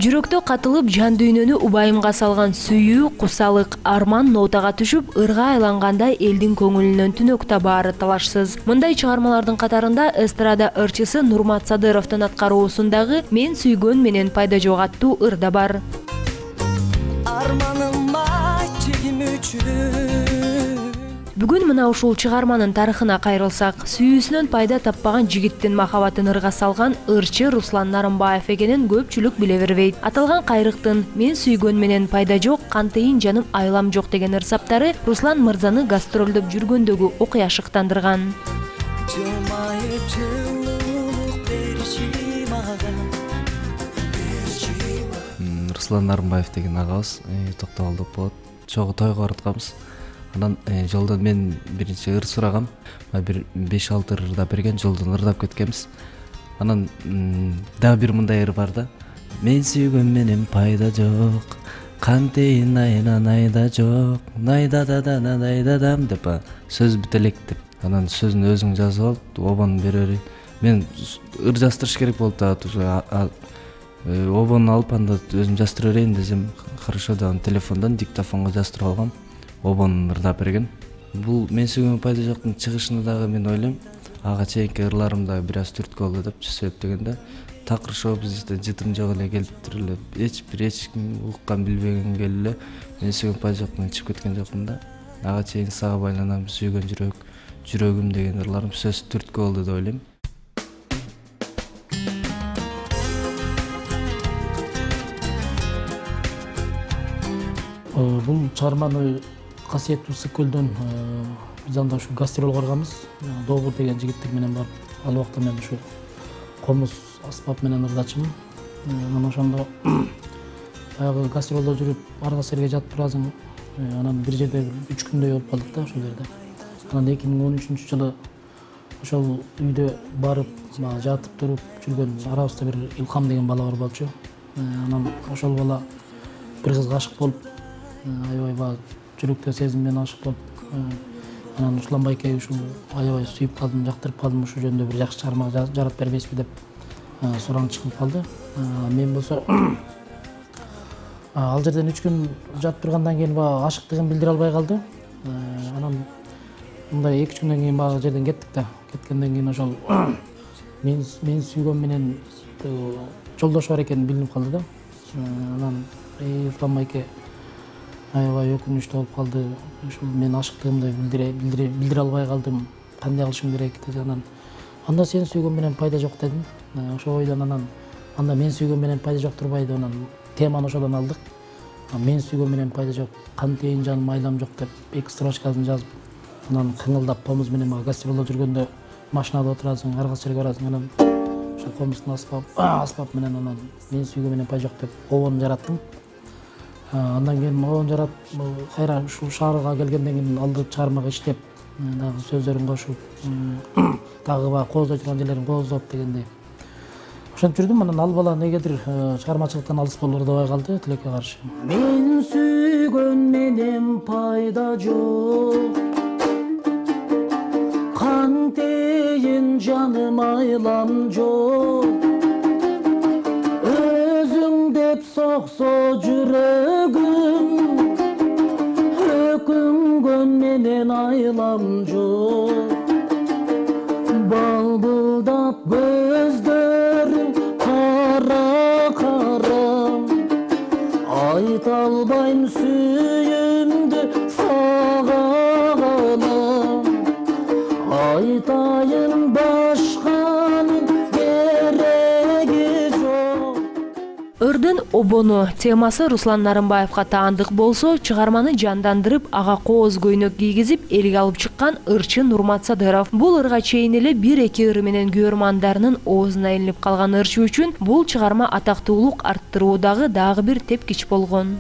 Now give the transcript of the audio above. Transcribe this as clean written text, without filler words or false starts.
Жүрөктө катылып жан дүйнөнү убайымга салган сүйүү, кусалык, арман нотага түшүп, ырга айлангандай элдин көңүлүнөн түнөк табаары талашсыз. Мындай чыгармалардын катарында эстрада ырчысы Нурмат Садыровдун аткаруусундагы «Мен сүйгөн менен пайда жок» аттуу ыр да бар. Бүгүн мына ушул чыгарманын тарыхына кайрылсак, сүйүүсүнөн пайда таппаган жигиттин махабатын ырга салган ырчы Руслан Нарымбаев экенин көпчүлүк биле бербейт. Аталган кайрыктын «Мен сүйгөн менен пайда жок, кантейин жаным айлам жок» деген ырсаптары Руслан мырзаны гастролдоп жүргөндөгү окуя шыктандырган. Руслан Нарымбаев деген агабыз токтогулдук болот. Чогуу тойго баратканбыз. Анан жолдон мен биринчи ыр сурагам. Бир 5-6 ырда берген, жолдон ырдап кеткенбиз. Анан дагы бир мындай ыр бар да. Мен сүйгөн менен пайда жок, кантейин найда жок, найдадам деп сөз бүт элек деп. Анан сөзүн өзүң жазып алып, обонун бере берейин. Мен ыр жаздырыш керек болуп атат. Обонун алып анда өзүм жаздыра берейин десем, хорошо деп телефондон диктофонго жаздырып алгам. Обонун ырдап берген. Бул «Мен сүйгөн пайда жоктун» чыгышында дагы мен ойлойм, ага чейинки ырларым да бир аз түрткү болду деп себептегенде, такыр шоу бизде жытым жок эле келиптир эле. Эч ким уккан билбеген эле «Мен сүйгөн пайда жоктун» чыгып кеткен жокмун да. Ага чейин сага байланам, сүйгөн жүрөгүм деген ырларым сөз түрткү болду деп ойлойм. Бул чыгарманы Касиеттүү Ысык-Көлдөн биз анда ушу гастролго барганбыз. Добур деген жигиттер менен барып, ал убакта мен ушу комуз аспап менен ырдачымын. Анан ошондо баягы гастролдо жүрүп, арга серге жатып турасың. Анан бир жерде 3 күндөй болуп калдык да ошол жерде. Анан 2013-жылы ошол үйдө барып, жатып туруп жүргөн арабызда бир Илхам деген бала бар болчу. Анан ошол бала бир кызга ашык болуп, аябай жүрөктө сезим менен ашык болуп, анан Руслан байке ушул аябай сүйүп калдым, жактырып калдым, ушул жөнүндө бир жакшы чыгарма жаратып бербейсизби деп сураң чыгып калды. Мен болсо ал жерден 3 күн жатып тургандан кийин ашыктыгын билдире албай калды. Анан мындай 2-3 күндөн кийин баягы жерден кеттик да. Кеткенден кийин ошол мен сүйгөн менен жолдошу бар экени билинип калды да. Анан Руслан байке аябай өкүнүчтүү болуп калды. Ушул мен ашыктыгымды билдире албай калдым. Кандай кылышым керек деп анан анда сен сүйгөн менен пайда жок дедим. Ошол ойдон анан анда мен сүйгөн менен пайда жок турбайды. Анан теманы ошодон алдык. Мен сүйгөн менен пайда жок, кантейин жаным айлам жок деп 2 строчкасын жазып, анан кыңылдап комуз менен гастролдо жүргөндө машинада отурасың, арга серге барасың. Анан ошол комуздун аспап менен анан мен сүйгөн менен пайда жок деп обонун жараттым. Андан кийин обон жаратып, кайра ушул шаарга келгенден кийин алдырып чыгармага иштеп, дагы сөздөрүн кошуп, дагы кооздой турган жерлерин кооздоп дегендей. Ошентип жүрдүм. Анан ал бала негедир чыгармачылыктан алыс болуп ырдабай калды, тилекке каршы. Мен сүйгөн менен пайда жок, кантейин жаным айлам жок, өзүң деп соксо жүрөгүм, өкүнгөн менен айлам жок, балбылдап көздөрүң кара, айта албайм сүйүүмдү сага гана, айтайын башканын кереги жок. Ырдын обону темасы Руслан Нарымбаевга таандык болсо, чыгарманы жандандырып, ага кооз көйнөк кийгизип, элге алып чыккан ырчы Нурмат Садыров. Бул ырга чейин эле 1-2 ыры менен көрөрмандарынын оозуна илинип калган ырчы үчүн бул чыгарма атактуулук арттыруудагы дагы бир тепкич болгон.